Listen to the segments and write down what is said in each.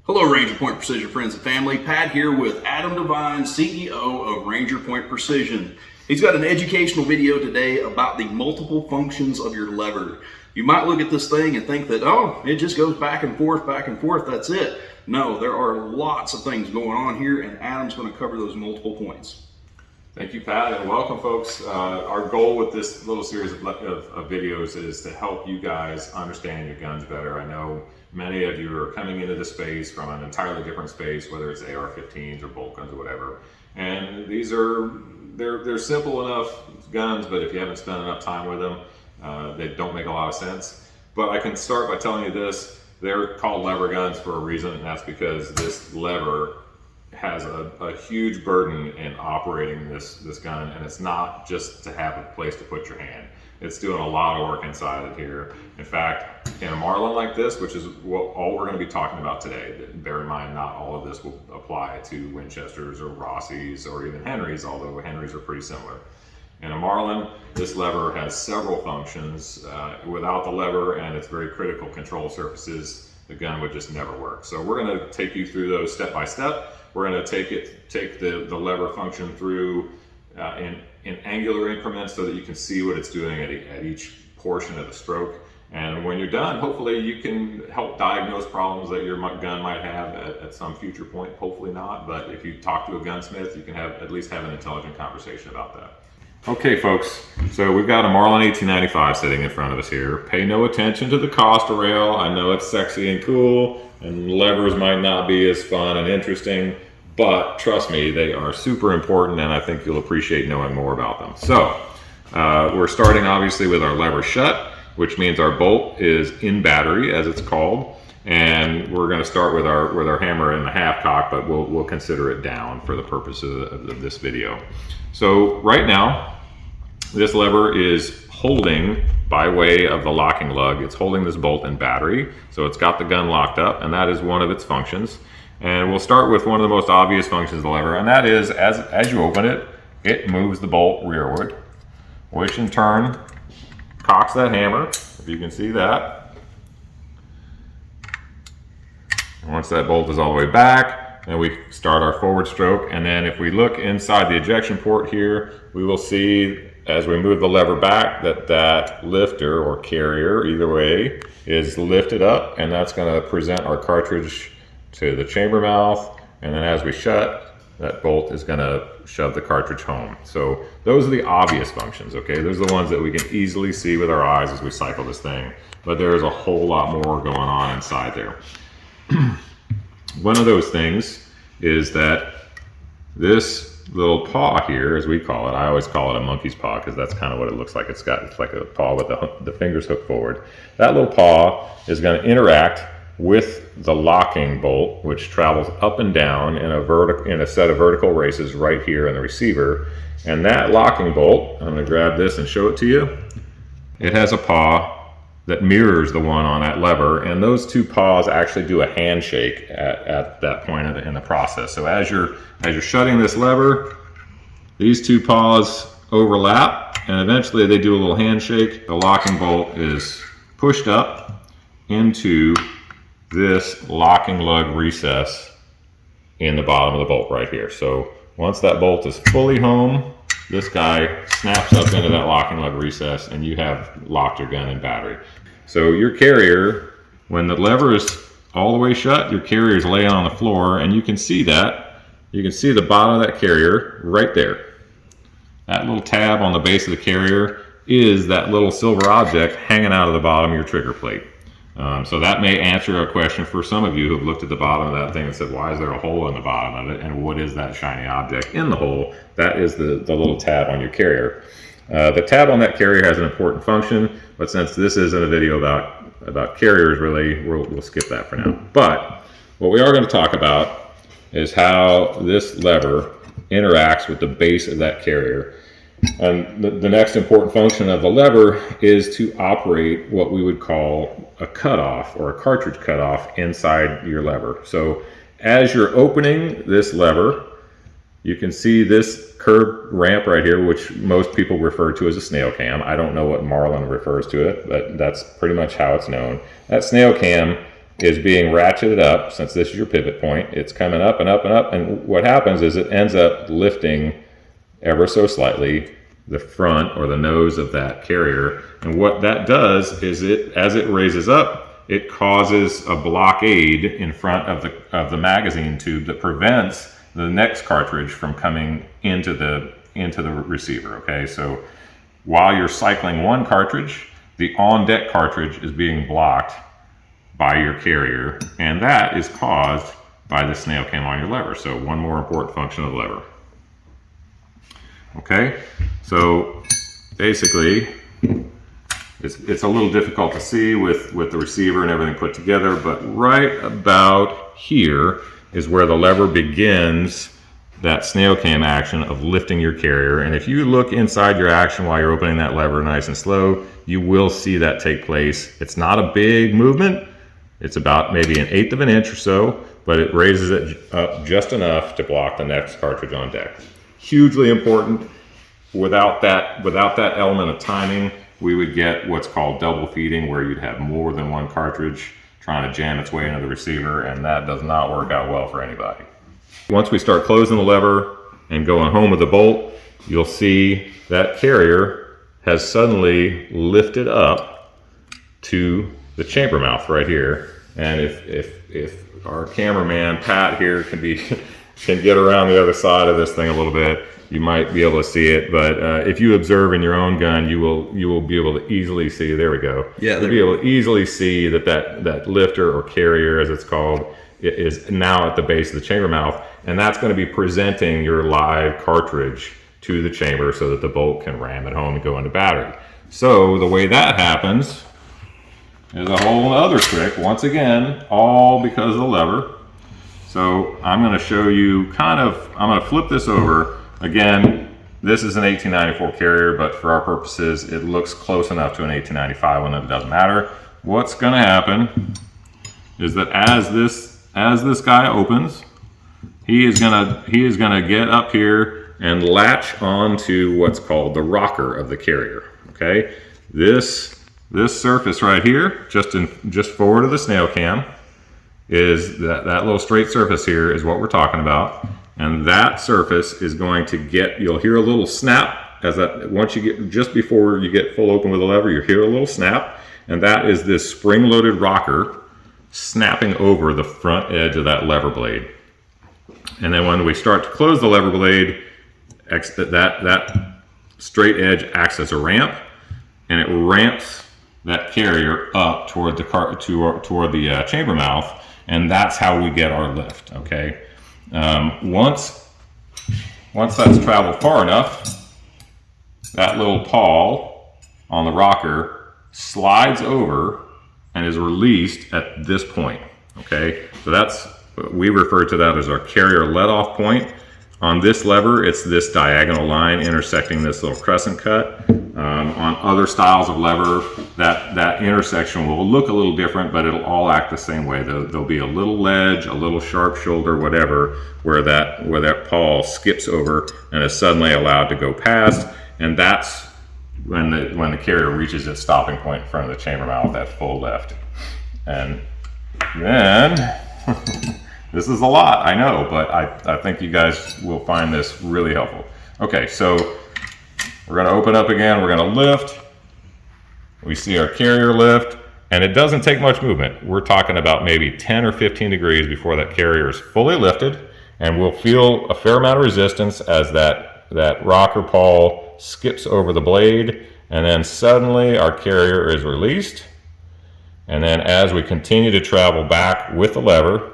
Hello, Ranger Point Precision friends and family. Pat here with Adam Devine, CEO of Ranger Point Precision. He's got an educational video today about the multiple functions of your lever. You might look at this thing and think that, oh, it just goes back and forth, that's it. No, there are lots of things going on here, and Adam's going to cover those multiple points. Thank you, Pat, and welcome, folks. Our goal with this little series of videos is to help you guys understand your guns better. I know many of you are coming into the space from an entirely different space, whether it's AR-15s or bolt guns or whatever. And these are, they're simple enough guns, but if you haven't spent enough time with them, they don't make a lot of sense. But I can start by telling you this: they're called lever guns for a reason, and that's because this lever has a huge burden in operating this gun, and it's not just to have a place to put your hand. It's doing a lot of work inside of here. In fact, in a Marlin like this, which is all we're going to be talking about today, bear in mind not all of this will apply to Winchesters or Rossies or even Henrys, although Henrys are pretty similar. In a Marlin, this lever has several functions. Without the lever and its very critical control surfaces, the gun would just never work. So we're going to take you through those step by step. We're going to take the lever function through in angular increments so that you can see what it's doing at each portion of the stroke. And when you're done, hopefully you can help diagnose problems that your gun might have at some future point. Hopefully not, but if you talk to a gunsmith, you can at least have an intelligent conversation about that. Okay, folks, so we've got a Marlin 1895 sitting in front of us here. Pay no attention to the Costa rail. I know it's sexy and cool, and levers might not be as fun and interesting, but trust me, they are super important, and I think you'll appreciate knowing more about them. So we're starting obviously with our lever shut, which means our bolt is in battery, as it's called, and we're going to start with our hammer in the half cock, but we'll consider it down for the purpose of this video. So right now, this lever is holding, by way of the locking lug, it's holding this bolt in battery, so it's got the gun locked up, and that is one of its functions. And we'll start with one of the most obvious functions of the lever, and that is as you open it, it moves the bolt rearward, which in turn cocks that hammer, if you can see that. And once that bolt is all the way back, then we start our forward stroke, and then if we look inside the ejection port here, we will see as we move the lever back that lifter or carrier, either way, is lifted up, and that's going to present our cartridge to the chamber mouth, and then as we shut, that bolt is going to shove the cartridge home. So those are the obvious functions, okay? Those are the ones that we can easily see with our eyes as we cycle this thing, but there's a whole lot more going on inside there. One of those things is that this little paw here, as we call it, I always call it a monkey's paw because that's kind of what it looks like. It's like a paw with the fingers hooked forward. That little paw is going to interact with the locking bolt, which travels up and down in a set of vertical races right here in the receiver. And that locking bolt, I'm going to grab this and show it to you. It has a paw that mirrors the one on that lever, and those two paws actually do a handshake at that point in the process. So as you're shutting this lever, these two paws overlap, and eventually they do a little handshake. The locking bolt is pushed up into this locking lug recess in the bottom of the bolt right here. So once that bolt is fully home, this guy snaps up into that locking lug recess, and you have locked your gun in battery. So your carrier, when the lever is all the way shut, your carrier is laying on the floor, and you can see that. You can see the bottom of that carrier right there. That little tab on the base of the carrier is that little silver object hanging out of the bottom of your trigger plate. So that may answer a question for some of you who have looked at the bottom of that thing and said, why is there a hole in the bottom of it? And what is that shiny object in the hole? That is the little tab on your carrier. The tab on that carrier has an important function, but since this isn't a video about carriers really, we'll skip that for now. But what we are going to talk about is how this lever interacts with the base of that carrier. And the next important function of the lever is to operate what we would call a cutoff or a cartridge cutoff inside your lever. So as you're opening this lever, you can see this curved ramp right here, which most people refer to as a snail cam. I don't know what Marlin refers to it, but that's pretty much how it's known. That snail cam is being ratcheted up. Since this is your pivot point, it's coming up and up and up, and what happens is it ends up lifting ever so slightly the front or the nose of that carrier. And what that does is as it raises up, it causes a blockade in front of the magazine tube that prevents the next cartridge from coming into the receiver. Okay, so while you're cycling one cartridge, the on-deck cartridge is being blocked by your carrier, and that is caused by the snail cam on your lever. So one more important function of the lever. Okay, so basically it's a little difficult to see with the receiver and everything put together, but right about here is where the lever begins that snail cam action of lifting your carrier. And if you look inside your action while you're opening that lever nice and slow, you will see that take place. It's not a big movement. It's about maybe 1/8 of an inch or so, but it raises it up just enough to block the next cartridge on deck. Hugely important. Without that element of timing, we would get what's called double feeding, where you'd have more than one cartridge trying to jam its way into the receiver, and that does not work out well for anybody. Once we start closing the lever and going home with the bolt, you'll see that carrier has suddenly lifted up to the chamber mouth right here. And if our cameraman Pat here can get around the other side of this thing a little bit, you might be able to see it. But if you observe in your own gun, you will be able to easily see. There we go. Yeah, you'll be able to easily see that lifter, or carrier as it's called, is now at the base of the chamber mouth, and that's going to be presenting your live cartridge to the chamber so that the bolt can ram it home and go into battery. So the way that happens is a whole other trick. Once again, all because of the lever. So I'm going to show you I'm going to flip this over. Again, this is an 1894 carrier, but for our purposes, it looks close enough to an 1895 one that it doesn't matter. What's going to happen is that as this guy opens, he is gonna get up here and latch onto what's called the rocker of the carrier. Okay, this surface right here, just forward of the snail cam, is that little straight surface here is what we're talking about, and that surface is going to get. You'll hear a little snap once you get just before you get full open with the lever. You hear a little snap, and that is this spring-loaded rocker snapping over the front edge of that lever blade. And then when we start to close the lever blade, that straight edge acts as a ramp, and it ramps that carrier up toward the chamber mouth, and that's how we get our lift. Okay, once that's traveled far enough, that little pawl on the rocker slides over and is released at this point. Okay, so we refer to that as our carrier let-off point. On this lever, it's this diagonal line intersecting this little crescent cut. On other styles of lever, that intersection will look a little different, but it'll all act the same way. There'll be a little ledge, a little sharp shoulder, whatever, where that pawl skips over and is suddenly allowed to go past, and that's when the carrier reaches its stopping point in front of the chamber mouth at full lift. And then this is a lot, I know, but I think you guys will find this really helpful. Okay, so we're going to open up again, we're going to lift. We see our carrier lift, and it doesn't take much movement. We're talking about maybe 10 or 15 degrees before that carrier is fully lifted, and we'll feel a fair amount of resistance as that rocker pawl skips over the blade, and then suddenly our carrier is released. And then as we continue to travel back with the lever,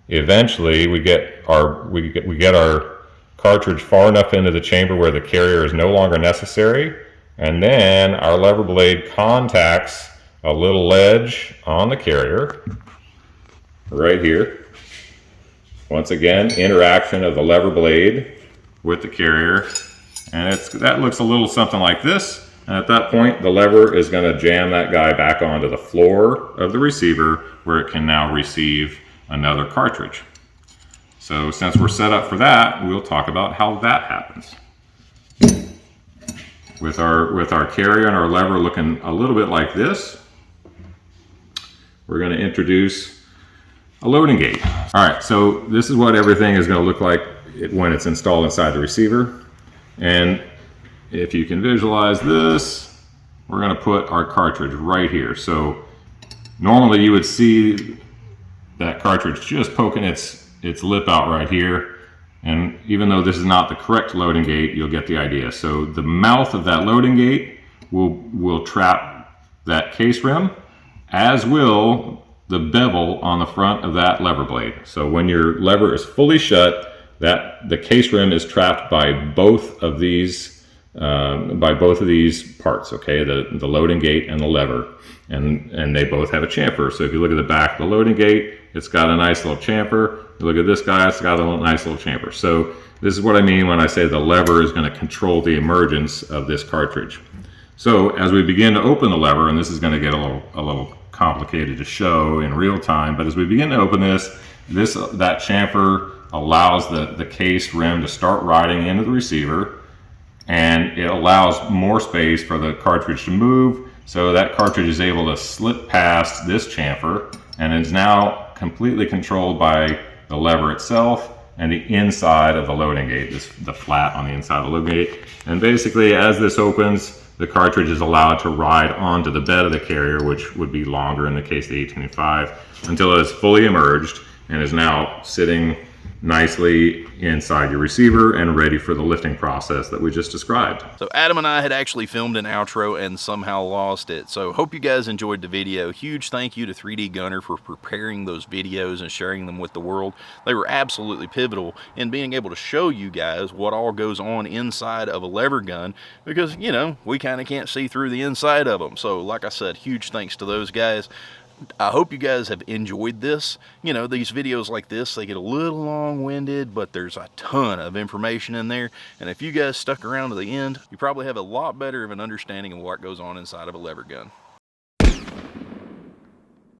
eventually we get our cartridge far enough into the chamber where the carrier is no longer necessary, and then our lever blade contacts a little ledge on the carrier right here. Once again, interaction of the lever blade with the carrier, and that looks a little something like this. And at that point, the lever is going to jam that guy back onto the floor of the receiver, where it can now receive another cartridge. So since we're set up for that, we'll talk about how that happens. With our carrier and our lever looking a little bit like this, we're going to introduce a loading gate. All right, so this is what everything is going to look like when it's installed inside the receiver. And if you can visualize this, we're going to put our cartridge right here. So normally you would see that cartridge just poking its lip out right here. And even though this is not the correct loading gate, you'll get the idea. So the mouth of that loading gate will trap that case rim, as will the bevel on the front of that lever blade. So when your lever is fully shut, the case rim is trapped by both of these parts, okay, the loading gate and the lever, and they both have a chamfer. So if you look at the back of the loading gate, it's got a nice little chamfer. You look at this guy, it's got a nice little chamfer. So this is what I mean when I say the lever is going to control the emergence of this cartridge. So as we begin to open the lever, and this is going to get a little complicated to show in real time, but as we begin to open that chamfer allows the case rim to start riding into the receiver, and it allows more space for the cartridge to move, so that cartridge is able to slip past this chamfer and is now completely controlled by the lever itself and the inside of the loading gate, the flat on the inside of the loading gate. And basically, as this opens, the cartridge is allowed to ride onto the bed of the carrier, which would be longer in the case of the 1805, until it is fully emerged and is now sitting nicely inside your receiver and ready for the lifting process that we just described. So Adam and I had actually filmed an outro and somehow lost it. So hope you guys enjoyed the video. Huge thank you to 3D Gunner for preparing those videos and sharing them with the world. They were absolutely pivotal in being able to show you guys what all goes on inside of a lever gun, because, you know, we kind of can't see through the inside of them. So like I said, huge thanks to those guys. I hope you guys have enjoyed this. You know, these videos like this, they get a little long-winded, but there's a ton of information in there. And if you guys stuck around to the end, you probably have a lot better of an understanding of what goes on inside of a lever gun.